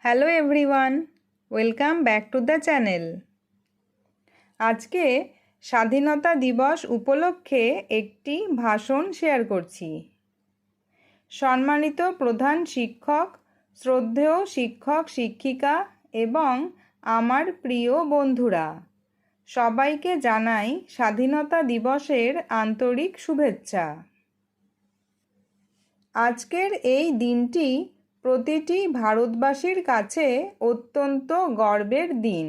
Hello everyone, welcome back to the channel. আজকে স্বাধীনতা দিবস উপলক্ষে একটি ভাষণ শেয়ার করছি। সম্মানিত প্রধান শিক্ষক, শ্রদ্ধেয় শিক্ষক শিক্ষিকা এবং আমার প্রিয় বন্ধুরা, সবাইকে জানাই স্বাধীনতা দিবসের আন্তরিক শুভেচ্ছা। আজকের এই দিনটি প্রতিটি ভারতবাসীর কাছে অত্যন্ত গর্বের দিন।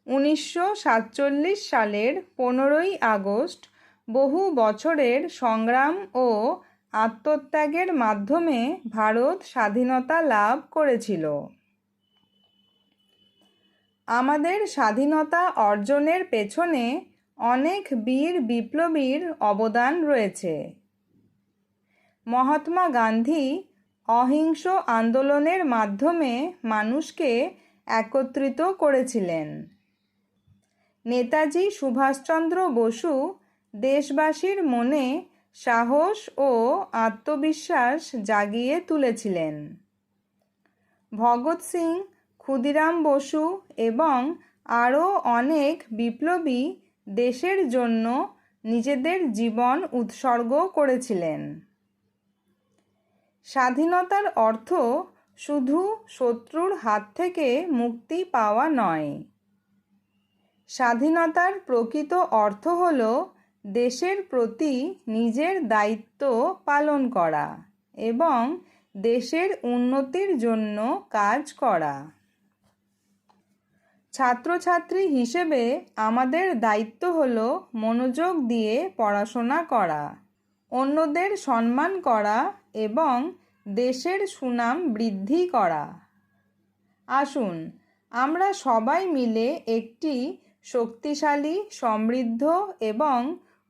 1947 সালের 15ই আগস্ট বহু বছরের সংগ্রাম ও আত্মত্যাগের মাধ্যমে ভারত স্বাধীনতা লাভ করেছিল। আমাদের স্বাধীনতা অর্জনের পেছনে অনেক বীর বিপ্লবীর অবদান রয়েছে। মহাত্মা গান্ধী অহিংস আন্দোলনের মাধ্যমে মানুষকে একত্রিত করেছিলেন। নেতাজি সুভাষচন্দ্র বসু দেশবাসীর মনে সাহস ও আত্মবিশ্বাস জাগিয়ে তুলেছিলেন। ভগৎ সিং, ক্ষুদিরাম বসু এবং আরও অনেক বিপ্লবী দেশের জন্য নিজেদের জীবন উৎসর্গ করেছিলেন। স্বাধীনতার অর্থ শুধু শত্রুর হাত থেকে মুক্তি পাওয়া নয়। স্বাধীনতার প্রকৃত অর্থ হল দেশের প্রতি নিজের দায়িত্ব পালন করা এবং দেশের উন্নতির জন্য কাজ করা। ছাত্রছাত্রী হিসেবে আমাদের দায়িত্ব হল মনোযোগ দিয়ে পড়াশোনা করা, অন্যদের সম্মান করা এবং দেশের সুনাম বৃদ্ধি করা। আসুন আমরা সবাই মিলে একটি শক্তিশালী, সমৃদ্ধ এবং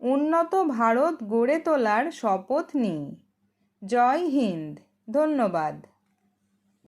উন্নত ভারত গড়ে তোলার শপথ নিই। জয় হিন্দ। ধন্যবাদ।